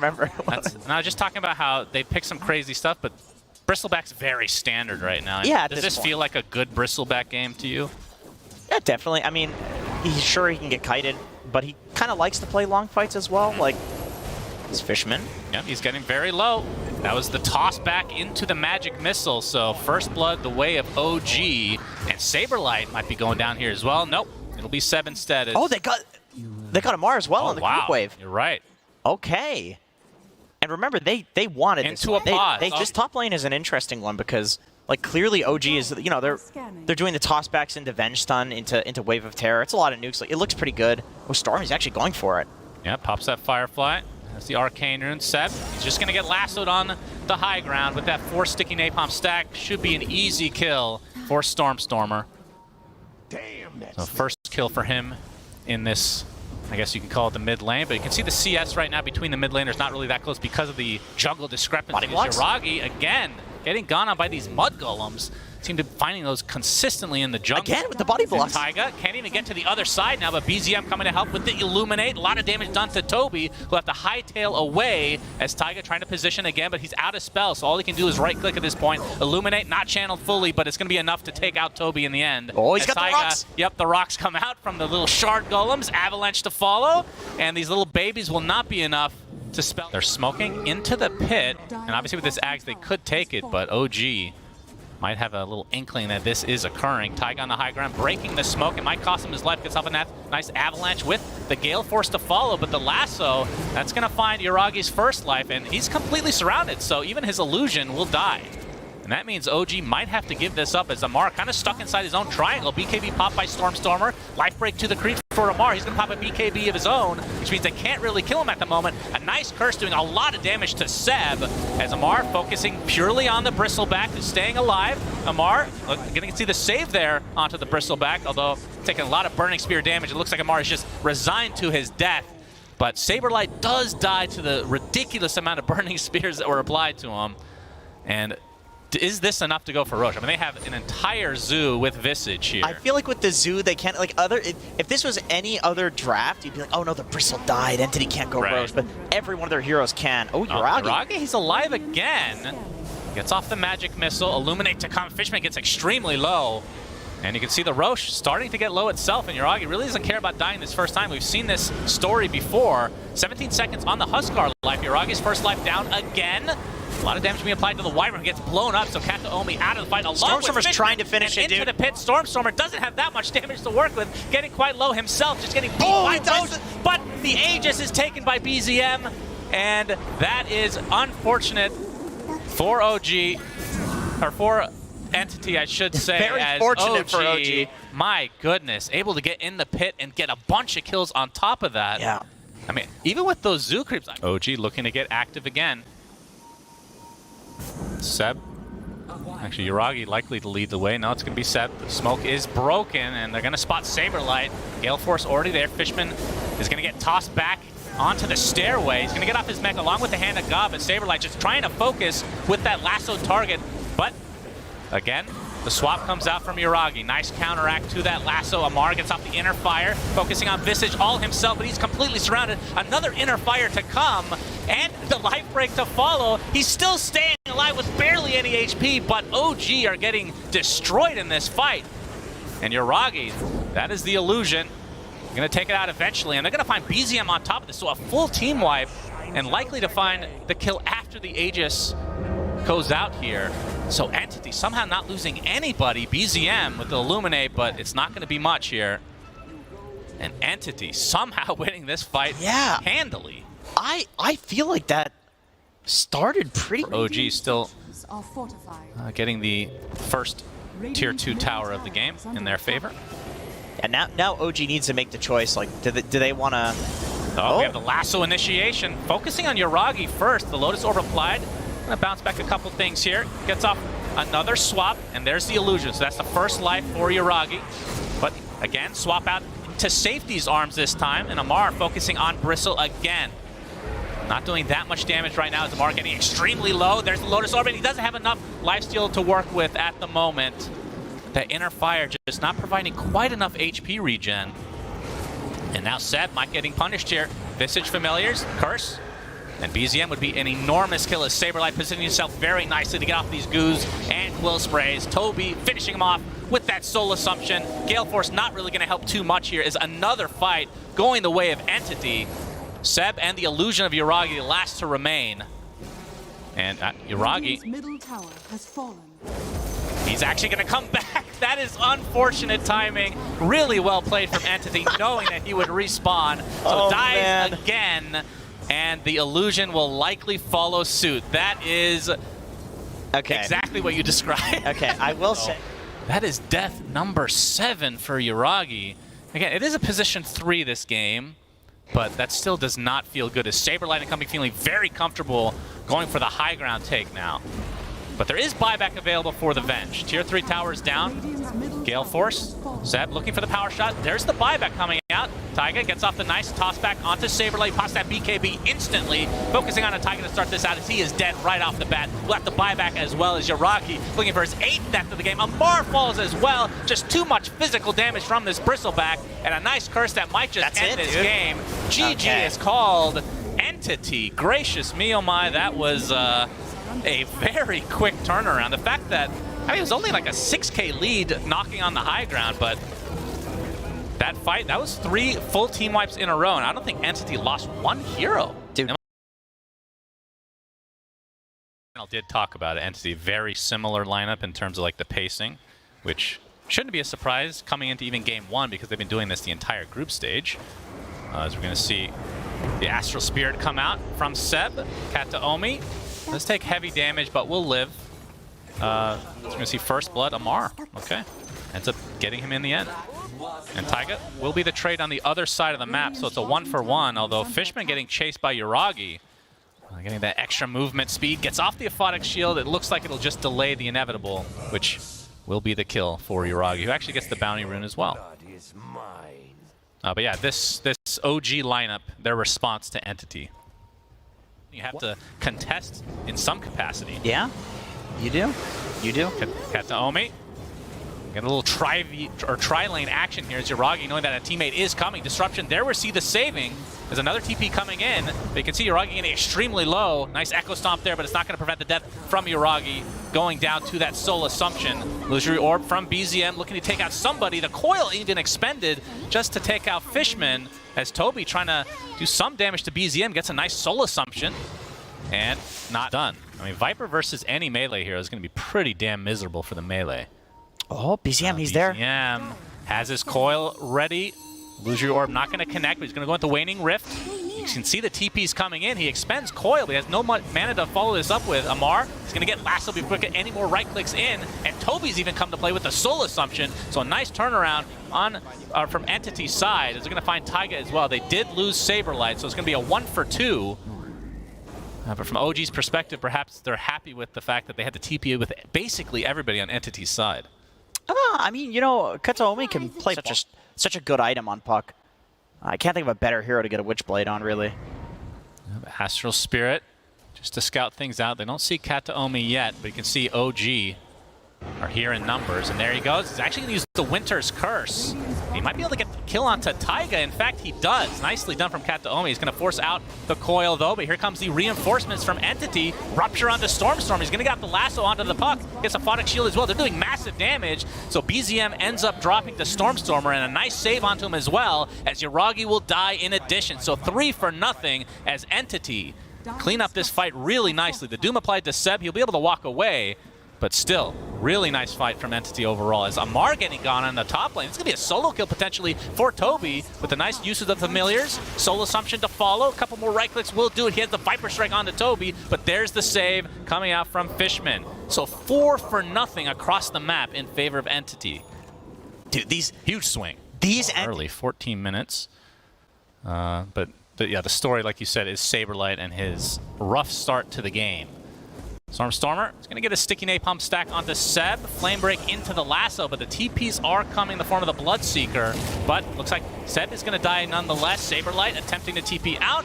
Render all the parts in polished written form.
remember. And I was just talking about how they pick some crazy stuff, but Bristleback's very standard right now. Yeah, Does this feel like a good Bristleback game to you? Yeah, definitely. I mean, he's sure he can get kited, but he kind of likes to play long fights as well, like his Fishman. Yep, he's getting very low. That was the toss back into the magic missile. So first blood the way of OG, and Saberlight might be going down here as well. Nope, it'll be Seb instead. Oh, they got Amar as well on the creep wave. You're right. Okay. And remember, they wanted into this. A pause. This top lane is an interesting one because, like, clearly OG is, you know, they're doing the tossbacks into Venge Stun into Wave of Terror. It's a lot of nukes. Like, it looks pretty good. Oh, Stormy's actually going for it. Yeah, pops that Firefly. That's the Arcane Rune. Seb, he's just going to get lassoed on the high ground with that 4 sticky napalm stack. Should be an easy kill for Stormer. Damn, so first kill for him in this, I guess you can call it the mid lane, but you can see the CS right now between the mid laners not really that close because of the jungle discrepancies. Yuragi, again, getting gone on by these mud golems. Seem to be finding those consistently in the jungle. Again with the body blocks. Taiga can't even get to the other side now, but BZM coming to help with the Illuminate. A lot of damage done to Toby, who have to hightail away as Taiga trying to position again, but he's out of spell, so all he can do is right-click at this point. Illuminate, not channeled fully, but it's going to be enough to take out Toby in the end. Oh, he's got the rocks. Yep, the rocks come out from the little shard golems, avalanche to follow, and these little babies will not be enough to spell. They're smoking into the pit, and obviously with this Axe, they could take it, but OG might have a little inkling that this is occurring. Taiga on the high ground, breaking the smoke. It might cost him his life. Gets off a nice avalanche with the Gale Force to follow, but the lasso, that's going to find Yuragi's first life, and he's completely surrounded, so even his illusion will die. And that means OG might have to give this up as Amar kind of stuck inside his own triangle. BKB popped by Stormer. Life break to the creeps for Amar. He's going to pop a BKB of his own, which means they can't really kill him at the moment. A nice curse doing a lot of damage to Seb as Amar focusing purely on the Bristleback, who's staying alive. Amar getting to see the save there onto the Bristleback, although taking a lot of Burning Spear damage. It looks like Amar is just resigned to his death. But Saberlight does die to the ridiculous amount of Burning Spears that were applied to him. And is this enough to go for Roche? I mean, they have an entire zoo with Visage here. I feel like with the zoo, they can't, like, if this was any other draft, you'd be like, oh no, the Bristle died, Entity can't go Roche, but every one of their heroes can. Oh, Yuragi. Yuragi, he's alive again. Gets off the magic missile. Illuminate to come. Fishman gets extremely low. And you can see the Roche starting to get low itself, and Yuragi really doesn't care about dying this first time. We've seen this story before. 17 seconds on the Huskar life. Yuragi's first life down again. A lot of damage being applied to the Wyvern, gets blown up, so Kataomi out of the fight. Stormstormer's trying to finish it, dude. Into the pit. Stormstormer doesn't have that much damage to work with, getting quite low himself, just getting beat by Roche. But the Aegis is taken by BZM, and that is unfortunate for OG, or for Entity, I should say. Very as fortunate for OG. My goodness, able to get in the pit and get a bunch of kills on top of that. Yeah. I mean, even with those zoo creeps, OG looking to get active again. Seb. Actually, Yuragi likely to lead the way. No, it's going to be Seb. The smoke is broken, and they're going to spot Saberlight. Gale Force already there. Fishman is going to get tossed back onto the stairway. He's going to get off his mech along with the Hand of God, but Saberlight just trying to focus with that lasso target. But, again, the swap comes out from Yuragi. Nice counteract to that lasso. Amar gets off the inner fire, focusing on Visage all himself, but he's completely surrounded. Another inner fire to come, and the life break to follow. He's still staying alive with barely any HP, but OG are getting destroyed in this fight. And Yuragi, that is the illusion. They're going to take it out eventually, and they're going to find BZM on top of this, so a full team wipe, and likely to find the kill after the Aegis goes out here. So Entity somehow not losing anybody. BZM with the Illuminate, but it's not going to be much here. And Entity somehow winning this fight handily. I feel like that started pretty... OG still getting the first tier 2 tower of the game in their favor. And now OG needs to make the choice. Like, do they want to... Oh, we have the lasso initiation. Focusing on Yuragi first. The Lotus Orb applied. Gonna bounce back a couple things here. Gets off another swap, and there's the illusion. So that's the first life for Yuragi. But again, swap out to Safety's arms this time, and Amar focusing on Bristle again. Not doing that much damage right now as Amar getting extremely low. There's the Lotus Orb, and he doesn't have enough lifesteal to work with at the moment. That inner fire just not providing quite enough HP regen. And now Seb might getting punished here. Visage Familiars, Curse. And BZM would be an enormous kill as Saberlight positioning himself very nicely to get off these goos and quill sprays. Toby finishing him off with that soul assumption. Gale Force not really going to help too much here as another fight going the way of Entity. Seb and the illusion of Yuragi, the last to remain. And Yuragi, middle tower has fallen. he's actually going to come back. That is unfortunate timing. Really well played from Entity, knowing that he would respawn. So dies again, and the illusion will likely follow suit. That is exactly what you described. Okay, I will say. That is death number 7 for Yuragi. Again, it is a position 3 this game, but that still does not feel good as Saberlight and company feeling very comfortable going for the high ground take now. But there is buyback available for the Venge. Tier 3 towers down. Gale Force. Zeb looking for the power shot. There's the buyback coming out. Taiga gets off the nice toss back onto Saberlight. Pops that BKB instantly. Focusing on a Taiga to start this out as he is dead right off the bat. We'll have the buyback as well as Yuragi looking for his 8th death of the game. Amar falls as well. Just too much physical damage from this Bristleback. And a nice curse that might just end this game. GG is called. Entity. Gracious me, oh my. That was a very quick turnaround. The fact that, I mean, it was only like a 6K lead knocking on the high ground, but that fight, that was 3 full team wipes in a row, and I don't think Entity lost 1 hero. Dude. I did talk about it. Entity, very similar lineup in terms of like the pacing, which shouldn't be a surprise coming into even game 1 because they've been doing this the entire group stage. As we're going to see the Astral Spirit come out from Seb. Kataomi does take heavy damage, but will live. We're going to see First Blood, Amar. Okay. Ends up getting him in the end. And Taiga will be the trade on the other side of the map, so it's a 1-for-1, although Fishman getting chased by Yuragi. Getting that extra movement speed, gets off the Aphotic Shield. It looks like it'll just delay the inevitable, which will be the kill for Yuragi, who actually gets the bounty rune as well. But yeah, this OG lineup, their response to Entity. You have to contest in some capacity. Yeah, you do. You do. Kataomi. Get a little tri-lane action here as Yuragi, knowing that a teammate is coming. Disruption there, we see the saving. There's another TP coming in, but you can see Yuragi getting extremely low. Nice Echo Stomp there, but it's not going to prevent the death from Yuragi. Going down to that Soul Assumption. Illusory Orb from BZM looking to take out somebody. The coil even expended just to take out Fishman, as Toby trying to do some damage to BZM, gets a nice Soul Assumption, and not done. I mean, Viper versus any melee hero is going to be pretty damn miserable for the melee. Oh, BZM, he's there. BZM has his coil ready. Illusory Orb not going to connect, but he's going to go into Waning Rift. You can see the TP's coming in. He expends coil, but he has no mana to follow this up with. Amar is going to get lasso before he get any more right clicks in, and Toby's even come to play with the Soul Assumption. So a nice turnaround on from Entity's side, as they're going to find Taiga as well. They did lose Saberlight, so it's going to be a 1-for-2. But from OG's perspective, perhaps they're happy with the fact that they had the TP with basically everybody on Entity's side. I mean, you know, Kataomi can play such a good item on Puck. I can't think of a better hero to get a Witchblade on, really. Astral Spirit, just to scout things out. They don't see Kataomi yet, but you can see OG are here in numbers. And there he goes. He's actually going to use the Winter's Curse. He might be able to get the kill onto Taiga. In fact, he does. Nicely done from Kataomi. He's going to force out the coil, though. But here comes the reinforcements from Entity. Rupture onto Stormstorm. He's going to get the lasso onto the Puck. Gets a Aphotic Shield as well. They're doing massive damage. So BZM ends up dropping the Stormstormer, and a nice save onto him as well, as Yuragi will die in addition. So 3-for-0 as Entity clean up this fight really nicely. The Doom applied to Seb. He'll be able to walk away. But still, really nice fight from Entity overall. As Amar getting gone on the top lane. It's going to be a solo kill potentially for Toby with the nice usage of Familiars. Soul Assumption to follow. A couple more right clicks will do it. He has the Viper Strike onto Toby, but there's the save coming out from Fishman. So 4-for-0 across the map in favor of Entity. Dude, these huge swing. These early 14 minutes. But yeah, the story, like you said, is Saberlight and his rough start to the game. Stormstormer is going to get a sticky napalm stack onto Seb. Flame Break into the lasso, but the TPs are coming in the form of the Bloodseeker. But looks like Seb is going to die nonetheless. Saberlight attempting to TP out.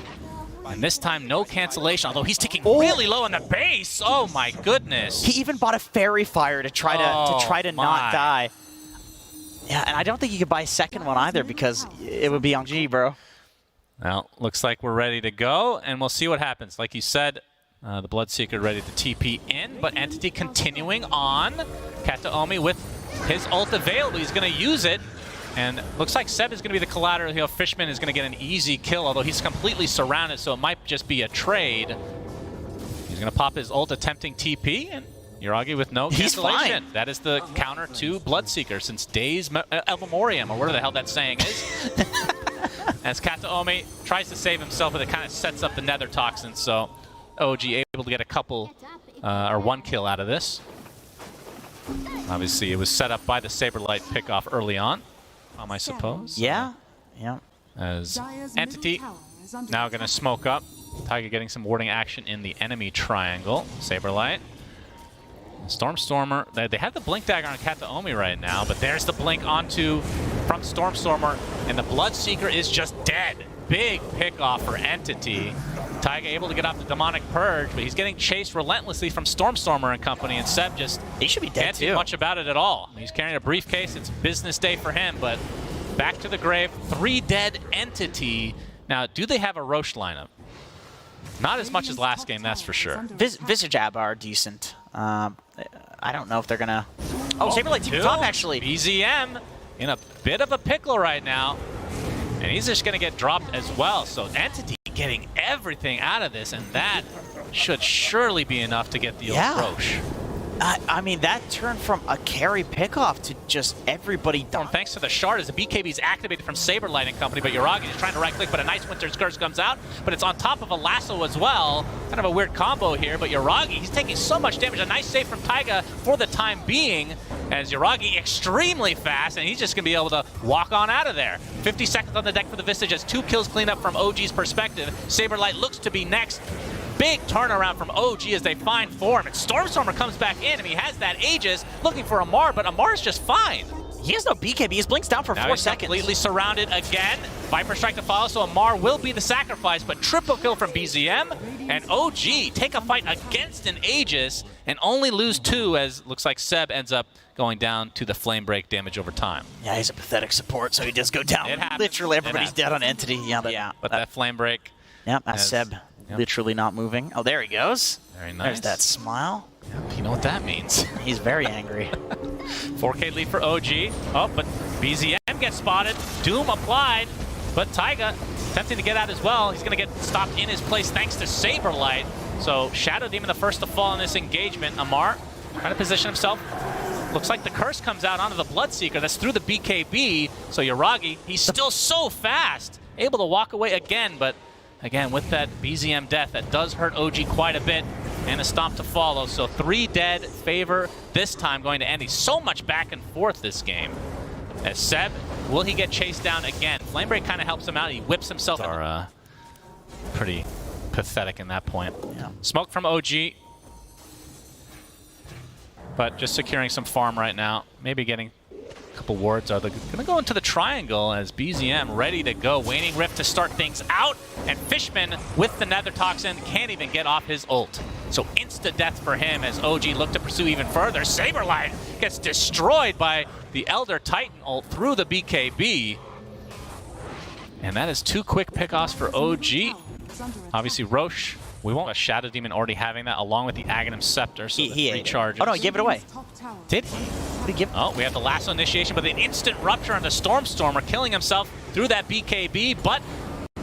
And this time, no cancellation, although he's ticking really low on the base. Oh my goodness. He even bought a Fairy Fire to try to not die. Yeah, and I don't think you could buy a second one either because it would be on G, bro. Well, looks like we're ready to go, and we'll see what happens. Like you said, the Bloodseeker ready to TP in, but Entity continuing on. Kataomi with his ult available. He's going to use it, and looks like Seb is going to be the collateral. You know, Fishman is going to get an easy kill, although he's completely surrounded, so it might just be a trade. He's going to pop his ult, attempting TP, and Yuragi with no cancellation. Fine. That is the counter to Bloodseeker since days Memoriam, or whatever the hell that saying is. As Kataomi tries to save himself, but it kind of sets up the Nether Toxin, so OG able to get a couple, or one kill out of this. Obviously, it was set up by the Saberlight pickoff early on, I suppose. Yeah, yeah. As Entity now going to smoke up. Taiga getting some warding action in the enemy triangle. Saberlight. Stormstormer, they have the Blink Dagger on Kataomi right now, but there's the Blink onto from Stormstormer, and the Bloodseeker is just dead. Big pick-off for Entity. Taiga able to get off the Demonic Purge, but he's getting chased relentlessly from Stormstormer and company, and Seb just he should be dead can't do much about it at all. He's carrying a briefcase. It's business day for him, but back to the grave. 3 dead Entity. Now, do they have a Roche lineup? Not as much as last game, that's for sure. Visage Ab are decent. I don't know if they're gonna. Oh, Saberlight team top actually. BZM in a bit of a pickle right now, and he's just gonna get dropped as well. So Entity getting everything out of this, and that should surely be enough to get the Roche. I mean, that turned from a carry pickoff to just everybody down. Thanks to the shard as the BKB is activated from Saberlight and company, but Yuragi is trying to right-click, but a nice Winter's Curse comes out, but it's on top of a lasso as well. Kind of a weird combo here, but Yuragi, he's taking so much damage. A nice save from Taiga for the time being, as Yuragi extremely fast, and he's just going to be able to walk on out of there. 50 seconds on the deck for the Visage as 2 kills clean up from OG's perspective. Saberlight looks to be next. Big turnaround from OG as they find form, and Stormstormer comes back in, and he has that Aegis looking for Amar, but Amar's just fine. He has no BKB. His blink's down for now 4 he's seconds. Completely surrounded again. Viper Strike to follow, so Amar will be the sacrifice, but triple kill from BZM, and OG take a fight against an Aegis and only lose 2, as looks like Seb ends up going down to the flame break damage over time. Yeah, he's a pathetic support, so he does go down. It happens. Literally everybody's dead on Entity. Yeah, but that flame break. Yeah, that's Seb. Literally not moving. Oh, there he goes. Very nice. There's that smile. Yeah, you know what that means. He's very angry. 4K lead for OG. Oh, but BZM gets spotted. Doom applied, but Taiga attempting to get out as well. He's going to get stopped in his place thanks to Saberlight. So Shadow Demon the first to fall in this engagement. Amar trying to position himself. Looks like the curse comes out onto the Bloodseeker. That's through the BKB. So Yuragi, he's still so fast. Able to walk away again, but again, with that BZM death, that does hurt OG quite a bit, and a stomp to follow. So 3 dead, favor this time going to Andy. So much back and forth this game. As Seb, will he get chased down again? Flamebreak kind of helps him out. He whips himself. Are pretty pathetic in that point. Yeah. Smoke from OG, but just securing some farm right now. Maybe getting couple wards. Are they going to go into the triangle as BZM ready to go. Waning Rift to start things out, and Fishman with the Nether Toxin can't even get off his ult. So insta-death for him as OG look to pursue even further. Saberlight gets destroyed by the Elder Titan ult through the BKB. And that is 2 quick pickoffs for OG. Obviously Roche, we won't have a Shadow Demon already having that along with the Aghanim Scepter, so he recharges. Oh no, he gave it away. Did he? Oh, we have the lasso initiation, but an instant rupture on the Stormstormer, killing himself through that BKB, but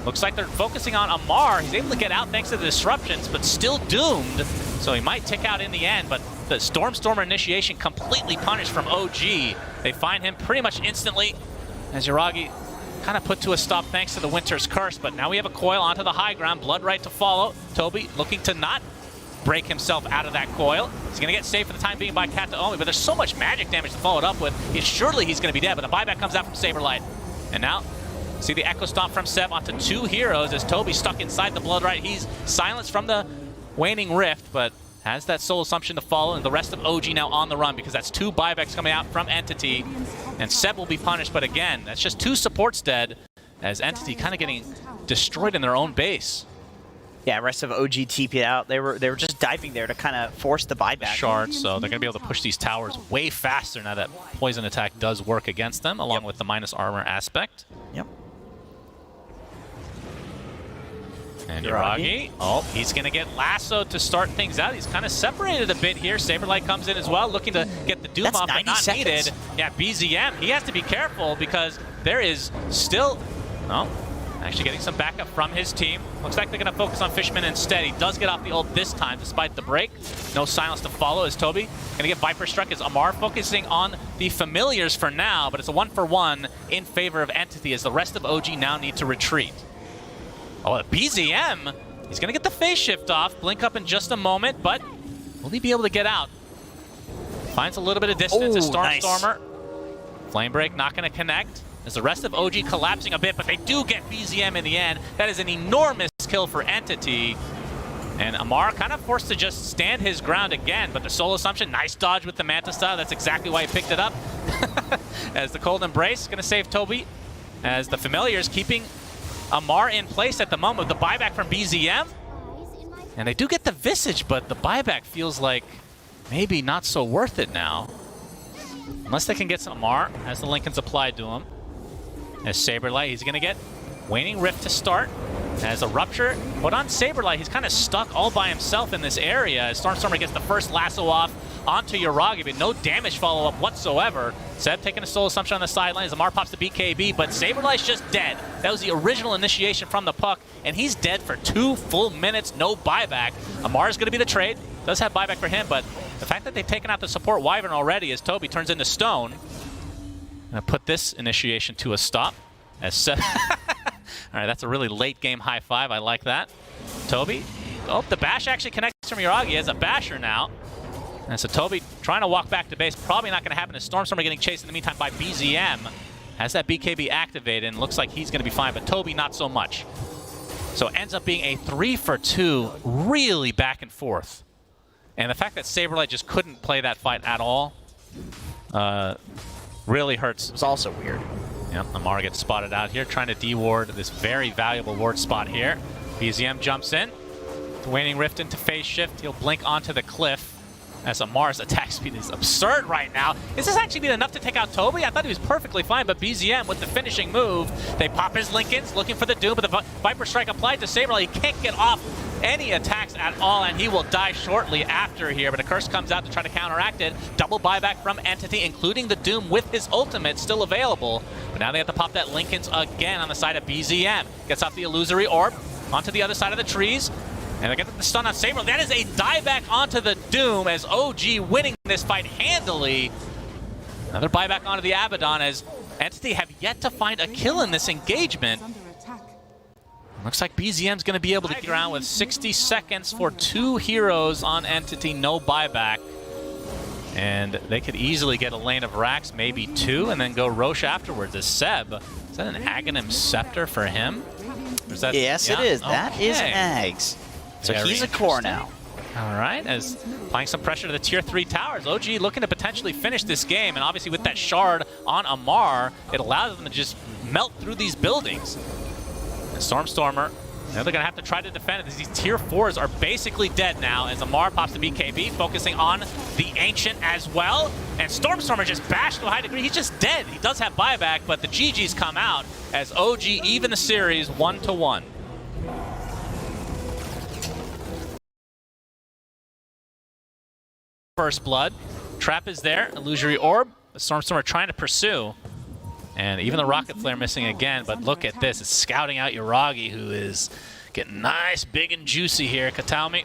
looks like they're focusing on Amar. He's able to get out thanks to the disruptions, but still doomed, so he might tick out in the end, but the Stormstormer initiation completely punished from OG. They find him pretty much instantly as Yuragi kind of put to a stop thanks to the Winter's Curse, but now we have a coil onto the high ground, Blood Right to follow. Toby looking to not break himself out of that coil. He's going to get saved for the time being by Kataomi, but there's so much magic damage to follow it up with. Surely he's going to be dead, but the buyback comes out from Saberlight. And now, see the Echo Stomp from Seb onto 2 heroes as Toby stuck inside the Blood Right. He's silenced from the Waning Rift, but has that Soul Assumption to follow, and the rest of OG now on the run because that's 2 buybacks coming out from Entity. And Seb will be punished, but again, that's just 2 supports dead as Entity kind of getting destroyed in their own base. Yeah, rest of OG TP'd out. They were just diving there to kind of force the buyback. Shards, so they're going to be able to push these towers way faster now that Poison Attack does work against them, along with the minus armor aspect. Yep. And Yuragi, oh, he's going to get lassoed to start things out. He's kind of separated a bit here. Saberlight comes in as well, looking to get the Doom off, but not needed. Yeah, BZM, he has to be careful because there is still... Oh, actually getting some backup from his team. Looks like they're going to focus on Fishman instead. He does get off the ult this time, despite the break. No silence to follow as Toby going to get Viper struck as Amar focusing on the familiars for now, but it's a 1-for-1 in favor of Entity as the rest of OG now need to retreat. Oh, BZM, he's going to get the phase shift off. Blink up in just a moment, but will he be able to get out? Finds a little bit of distance as Stormstormer. Flame break not going to connect. As the rest of OG collapsing a bit, but they do get BZM in the end. That is an enormous kill for Entity. And Amar kind of forced to just stand his ground again, but the Soul Assumption, nice dodge with the Manta style. That's exactly why he picked it up. As the Cold Embrace going to save Toby. As the Familiars keeping Amar in place at the moment with the buyback from BZM. And they do get the Visage, but the buyback feels like maybe not so worth it now. Unless they can get some Amar as the Lincoln's applied to him. As Saberlight, he's going to get Waning Rift to start. As a Rupture put on Saberlight, he's kind of stuck all by himself in this area. As Stormstormer gets the first lasso off onto Yuragi, but no damage follow-up whatsoever. Seb taking a Soul Assumption on the sidelines. Amar pops the BKB, but Saberlight's just dead. That was the original initiation from the puck, and he's dead for 2 full minutes, no buyback. Amar's going to be the trade. Does have buyback for him, but the fact that they've taken out the support Wyvern already as Toby turns into stone. Gonna put this initiation to a stop. As Seb all right, that's a really late game high five. I like that. Toby. Oh, the bash actually connects from Yuragi as a basher now. And so Toby trying to walk back to base. Probably not going to happen. As Stormstormer getting chased in the meantime by BZM. Has that BKB activated and looks like he's going to be fine, but Toby not so much. So it ends up being a 3-for-2, really back and forth. And the fact that Saberlight just couldn't play that fight at all really hurts. It was also weird. Yep, Amar gets spotted out here, trying to de-ward this very valuable ward spot here. BZM jumps in. Waning Rift into phase shift. He'll blink onto the cliff as Amar's attack speed is absurd right now. Is this actually been enough to take out Toby? I thought he was perfectly fine, but BZM with the finishing move. They pop his Lincolns, looking for the Doom, but the Viper Strike applied to Saberlight. He can't get off any attacks at all, and he will die shortly after here, but a curse comes out to try to counteract it. Double buyback from Entity, including the Doom with his ultimate still available. But now they have to pop that Lincolns again on the side of BZM. Gets off the Illusory Orb onto the other side of the trees. And they get the stun on Saber. That is a dieback onto the Doom as OG winning this fight handily. Another buyback onto the Abaddon as Entity have yet to find a kill in this engagement. Looks like BZM's going to be able to get around with 60 seconds for 2 heroes on Entity, no buyback. And they could easily get a lane of racks, maybe 2, and then go Roche afterwards as Seb. Is that an Aghanim Scepter for him? Or is that, yes, it is. That is Ags. So Very he's a core now. All right, as applying some pressure to the tier 3 towers. OG looking to potentially finish this game, and obviously with that shard on Amar, it allows them to just melt through these buildings. And Stormstormer, they're going to have to try to defend it. These tier 4s are basically dead now as Amar pops the BKB, focusing on the Ancient as well. And Stormstormer just bashed to a high degree. He's just dead. He does have buyback, but the GG's come out as OG even the series 1-1. First blood. Trap is there. Illusory Orb. The Stormstormer trying to pursue. And even the Rocket Flare missing again, but look at this. It's scouting out Yuragi, who is getting nice, big, and juicy here. Kataomi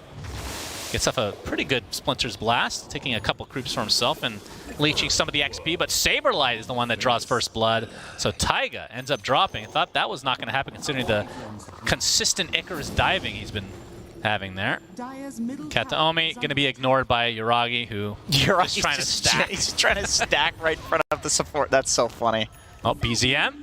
gets off a pretty good Splinter's Blast, taking a couple creeps for himself and leeching some of the XP, but Saberlight is the one that draws first blood. So Taiga ends up dropping. I thought that was not going to happen considering the consistent Icarus diving he's been having there. Kataomi going to be ignored by Yuragi, who is trying to stack. He's trying to stack right in front of the support. That's so funny. Oh, BZM.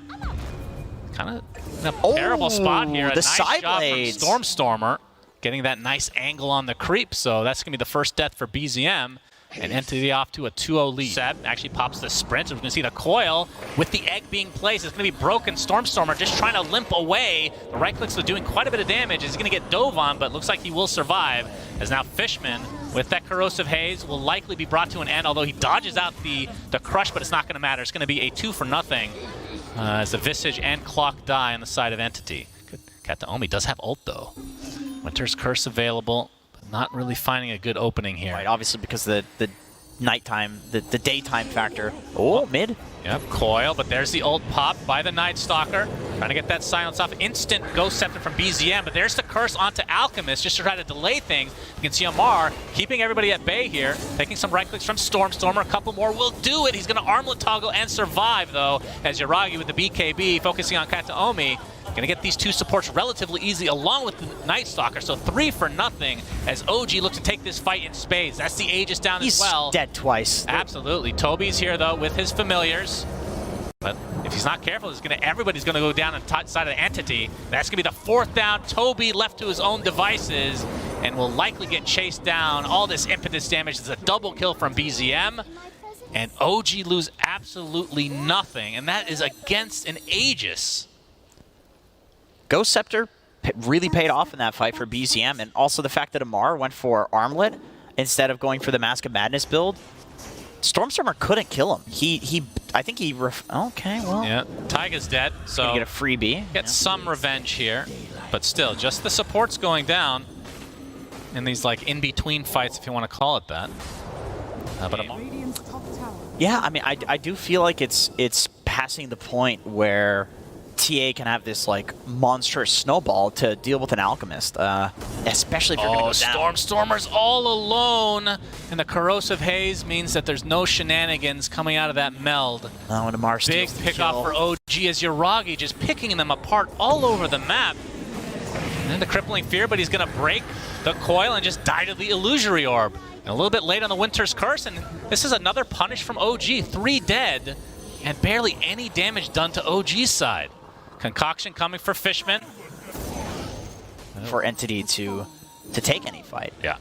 Kind of in a terrible spot here. A the nice side job blades from Stormstormer, getting that nice angle on the creep. So that's going to be the first death for BZM. And Entity off to a 2-0 lead. Seb actually pops the sprint. So we're going to see the coil with the egg being placed. It's going to be broken. Stormstormer just trying to limp away. The right clicks are doing quite a bit of damage. He's going to get dove on, but looks like he will survive. As now Fishman, with that corrosive haze, will likely be brought to an end, although he dodges out the crush, but it's not going to matter. It's going to be a 2-for-0 as the Visage and Clock die on the side of Entity. Kataomi does have ult, though. Winter's Curse available, but not really finding a good opening here. Right, obviously because the nighttime, the daytime factor. Oh, mid. Yep, Coil, but there's the ult pop by the Night Stalker. Trying to get that silence off. Instant Ghost Scepter from BZM, but there's the curse onto Alchemist just to try to delay things. You can see Amar keeping everybody at bay here, taking some right clicks from Stormstormer. A couple more will do it. He's going to armlet toggle and survive, though, as Yuragi with the BKB focusing on Kataomi. Going to get these two supports relatively easy along with the Night Stalker, so 3 for nothing as OG looks to take this fight in spades. That's the Aegis down as well. He's dead twice. Absolutely. Toby's here, though, with his familiars. But if he's not careful, everybody's going to go down on the side of the Entity. That's going to be the 4th down. Toby left to his own devices and will likely get chased down. All this impetus damage is a double kill from BZM. And OG lose absolutely nothing, and that is against an Aegis. Ghost Scepter really paid off in that fight for BZM, and also the fact that Amar went for Armlet instead of going for the Mask of Madness build. Stormstormer couldn't kill him. I think he okay, well. Yeah, Taiga's dead, so gonna get a freebie. Get some revenge here, but still, just the supports going down in these like in-between fights, if you want to call it that. But Amar. Yeah, I mean, I do feel like it's passing the point where TA can have this like monstrous snowball to deal with an Alchemist, especially if you're going to go down. Stormstormer's all alone, and the corrosive haze means that there's no shenanigans coming out of that meld. Oh, and Amar Big pick off for OG as Yuragi just picking them apart all over the map. And then the crippling fear, but he's going to break the coil and just die to the illusory orb. And a little bit late on the Winter's Curse, and this is another punish from OG. 3 dead, and barely any damage done to OG's side. Concoction coming for Fishman. For Entity to take any fight. Yeah.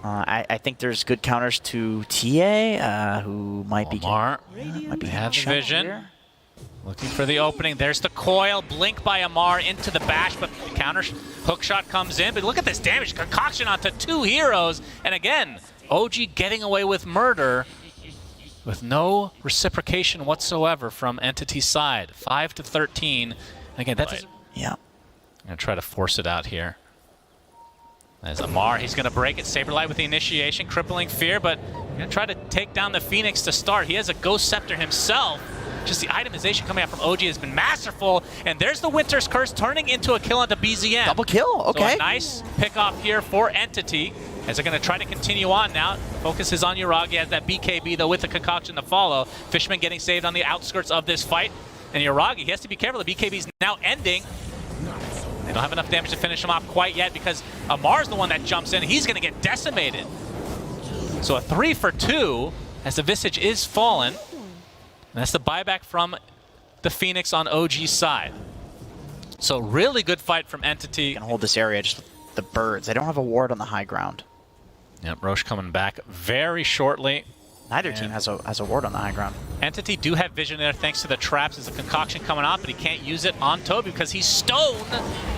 I think there's good counters to TA, who might be have vision. Here. Looking for the opening. There's the coil. Blink by Amar into the bash, but the counter hookshot comes in. But look at this damage. Concoction onto 2 heroes. And again, OG getting away with murder with no reciprocation whatsoever from Entity's side. 5 to 13. Again, that's yeah. I'm gonna try to force it out here. As Amar, he's gonna break it. Saberlight with the initiation, crippling fear, but gonna try to take down the Phoenix to start. He has a Ghost Scepter himself. Just the itemization coming out from OG has been masterful. And there's the Winter's Curse turning into a kill onto BZM. Double kill, okay. So a nice pick off here for Entity. As they're going to try to continue on now. Focus is on Yuragi as that BKB, though, with the concoction to follow. Fishman getting saved on the outskirts of this fight. And Yuragi, he has to be careful. The BKB is now ending. They don't have enough damage to finish him off quite yet because Amar's the one that jumps in. He's going to get decimated. So a 3 for 2 as the Visage is fallen. And that's the buyback from the Phoenix on OG's side. So really good fight from Entity. Can hold this area, just the birds. They don't have a ward on the high ground. Yep, Roche coming back very shortly. Neither team has a ward on the high ground. Entity do have vision there thanks to the traps. There's a concoction coming off, but he can't use it on Toby because he's Stone.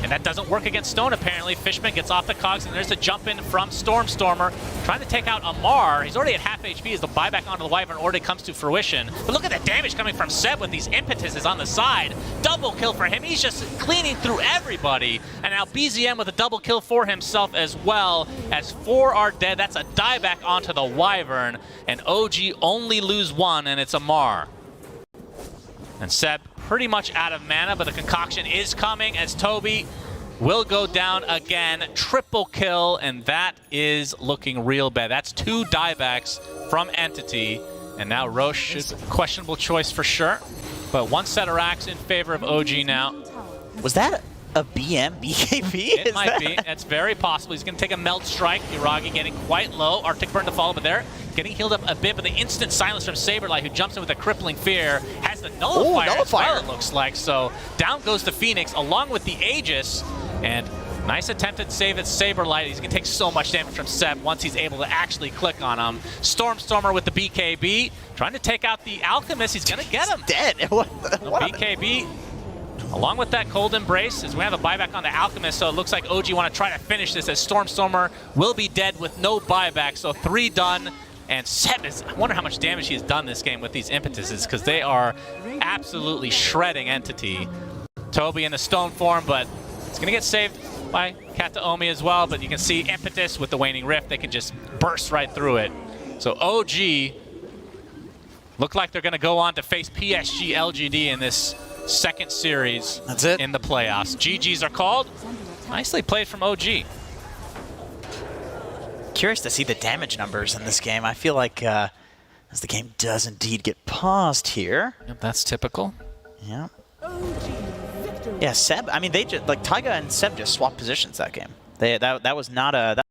And that doesn't work against Stone, apparently. Fishman gets off the cogs, and there's a jump in from Stormstormer. Trying to take out Amar. He's already at half HP as the buyback onto the Wyvern already comes to fruition. But look at the damage coming from Seb with these impetuses on the side. Double kill for him. He's just cleaning through everybody. And now BZM with a double kill for himself as well, as 4 are dead. That's a dieback onto the Wyvern. And OG only lose 1, and it's Amar. And Seb pretty much out of mana, but the concoction is coming as Toby will go down again. Triple kill, and that is looking real bad. That's 2 diebacks from Entity, and now Roche is a questionable choice for sure. But 1 set of racks in favor of OG now. Was that a BKB? It might be. It's very possible. He's going to take a Melt Strike. Yuragi getting quite low. Arctic Burn to follow, but there getting healed up a bit, but the instant silence from Saberlight, who jumps in with a crippling fear, has the nullifier as well, it looks like. So down goes the Phoenix along with the Aegis, and nice attempted save at Saberlight. He's going to take so much damage from Seb once he's able to actually click on him. Stormstormer with the BKB, trying to take out the Alchemist. He's going to get him. Dead. BKB. Along with that Cold Embrace, as we have a buyback on the Alchemist, so it looks like OG want to try to finish this as Stormstormer will be dead with no buyback. So 3 done, and Seb is, I wonder how much damage he has done this game with these impetuses, because they are absolutely shredding Entity. Toby in the stone form, but It's going to get saved by Kataomi as well, but you can see Impetus with the Waning Rift. They can just burst right through it. So OG look like they're going to go on to face PSG LGD in this second series. That's it. In the playoffs. GGs are called. Nicely played from OG. Curious to see the damage numbers in this game. I feel like as the game does indeed get paused here. Yep, that's typical. Yeah. Yeah, Seb, I mean, they just, like, Taiga and Seb just swapped positions that game. That was not a...